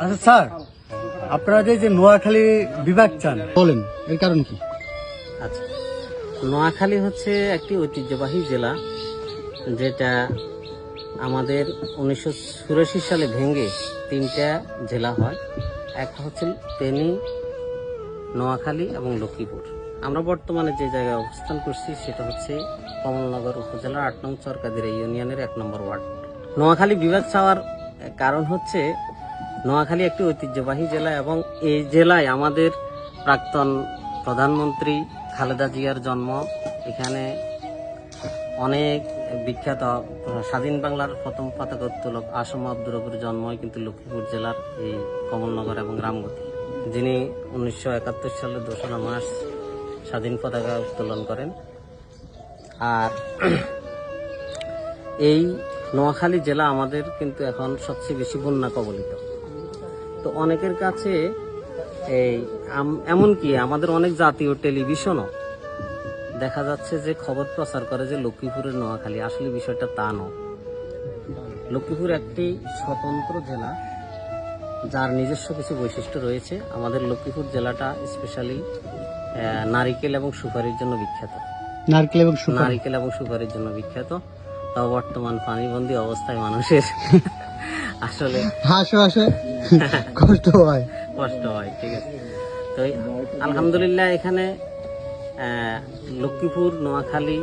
আচ্ছা স্যার, আপনারা যে নোয়াখালী বিভাগ চান বলেন, এর কারণ কি? আচ্ছা, নোয়াখালী হচ্ছে একটি ঐতিহ্যবাহী জেলা, যেটা আমাদের 1984 সালে ভেঙে তিনটা জেলা হয়। একটা হচ্ছে ফেনী, নোয়াখালী এবং লক্ষ্মীপুর। আমরা বর্তমানে যে জায়গায় অবস্থান করছি সেটা হচ্ছে কমলনগর উপজেলার 8 নং চরকাদিরা ইউনিয়নের 1 নম্বর ওয়ার্ড। নোয়াখালী বিভাগ চাওয়ার কারণ হচ্ছে নোয়াখালী একটি ঐতিহ্যবাহী জেলা এবং এই জেলায় আমাদের প্রাক্তন প্রধানমন্ত্রী খালেদা জিয়ার জন্ম। এখানে অনেক বিখ্যাত স্বাধীন বাংলার প্রথম পতাকা উত্তোলক আসম আব্দুর রবের জন্ম কিন্তু লক্ষ্মীপুর জেলার এই কমলনগর এবং রামগতি, যিনি 1971 সালে 2রা মার্চ স্বাধীন পতাকা উত্তোলন করেন। আর এই নোয়াখালী জেলা আমাদের কিন্তু এখন সবচেয়ে বেশি বন্যা কবলিত। তো অনেকের কাছে এই এমনকি আমাদের অনেক জাতীয় টেলিভিশনও দেখা যাচ্ছে যে খবর প্রচার করে যে লক্ষ্মীপুরের নোয়াখালী, আসলে বিষয়টা তা নয়। লক্ষ্মীপুর একটি স্বতন্ত্র জেলা, যার নিজস্ব কিছু বৈশিষ্ট্য রয়েছে। আমাদের লক্ষ্মীপুর জেলাটা স্পেশালি নারিকেল এবং সুপারির জন্য বিখ্যাত। নারিকেল এবং সুপারির জন্য বিখ্যাত। তাও বর্তমান পানিবন্দী অবস্থায় মানুষের আসলে কষ্ট হয়। ঠিক আছে, তো আলহামদুলিল্লাহ এখানে লক্ষ্মীপুর, নোয়াখালী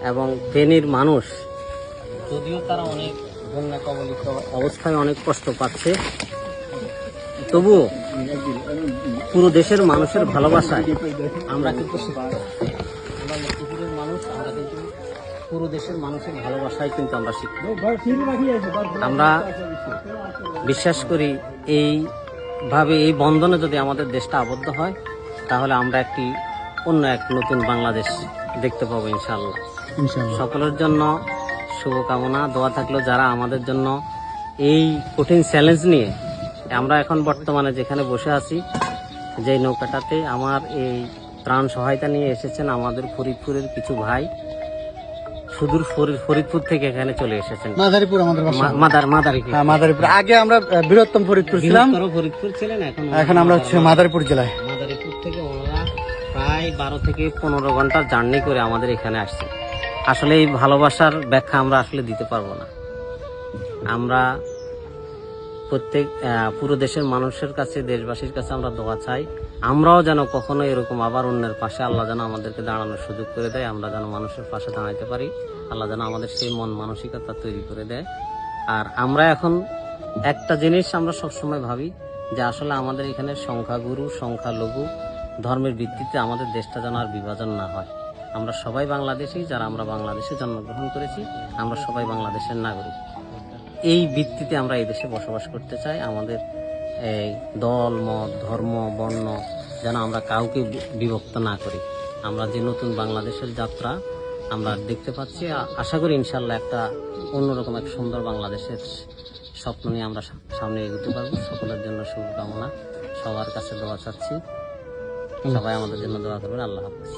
এবং ফেনীর মানুষ, যদিও তারা অনেক বন্যা কবলিত অবস্থায় অনেক কষ্ট পাচ্ছে, তবুও পুরো দেশের মানুষের ভালোবাসায় আমরা কিন্তু আমরা লক্ষ্মীপুরের মানুষ, আমরা কিন্তু পুরো দেশের মানুষের ভালোবাসায় কিন্তু আমরা শিখি। আমরা বিশ্বাস করি এইভাবে এই বন্ধনে যদি আমাদের দেশটা আবদ্ধ হয়, তাহলে আমরা অন্য এক নতুন বাংলাদেশ দেখতে পাবো ইনশাআল্লাহ। সকলের জন্য শুভকামনা, দোয়া থাকলো যারা আমাদের জন্য এই কঠিন চ্যালেঞ্জ নিয়ে আমরা এখন বর্তমানে যেখানে বসে আছি, যে নৌকাটাতে আমার এই ত্রাণ সহায়তা নিয়ে এসেছেন আমাদের ফরিদপুরের কিছু ভাই, সুদূর ফরিদপুর থেকে এখানে চলে এসেছেন। মাদারীপুর আমাদের মাদারীপুর। আগে আমরা বৃহত্তম ফরিদপুর ছিলাম, ফরিদপুর ছিলেন, এখন আমরা হচ্ছে মাদারীপুর জেলায়। মাদারীপুর থেকে ওনারা প্রায় 12 থেকে 15 ঘন্টার জার্নি করে আমাদের এখানে আসছে। আসলে এই ভালোবাসার ব্যাখ্যা আমরা আসলে দিতে পারবো না। আমরা পুরো দেশের মানুষের কাছে, দেশবাসীর কাছে আমরা দোয়া চাই, আমরাও যেন কখনো এরকম আবার অন্যের পাশে আল্লাহ যেন আমাদেরকে দাঁড়ানোর সুযোগ করে দেয়, আমরা যেন মানুষের পাশে দাঁড়াইতে পারি, আল্লাহ যেন আমাদের সেই মন মানসিকতা তৈরি করে দেয়। আর আমরা এখন একটা জিনিস আমরা সবসময় ভাবি যে আসলে আমাদের এখানে সংখ্যাগুরু সংখ্যালঘু ধর্মের ভিত্তিতে আমাদের দেশটা যেন আর বিভাজন না হয়। আমরা সবাই বাংলাদেশী, যারা আমরা বাংলাদেশে জন্মগ্রহণ করেছি, আমরা সবাই বাংলাদেশের নাগরিক। এই ভিত্তিতে আমরা এই দেশে বসবাস করতে চাই। আমাদের এই দল মত ধর্ম বর্ণ যেন আমরা কাউকে বিভক্ত না করি। আমরা যে নতুন বাংলাদেশের যাত্রা আমরা দেখতে পাচ্ছি, আশা করি ইনশাল্লাহ একটা অন্যরকম এক সুন্দর বাংলাদেশের স্বপ্ন নিয়ে আমরা সামনে এগোতে পারবো। সকলের জন্য শুভকামনা, সবার কাছে দোয়া চাচ্ছি, সবাই আমাদের জন্য দোয়া করবেন। আল্লাহ হাফেজ।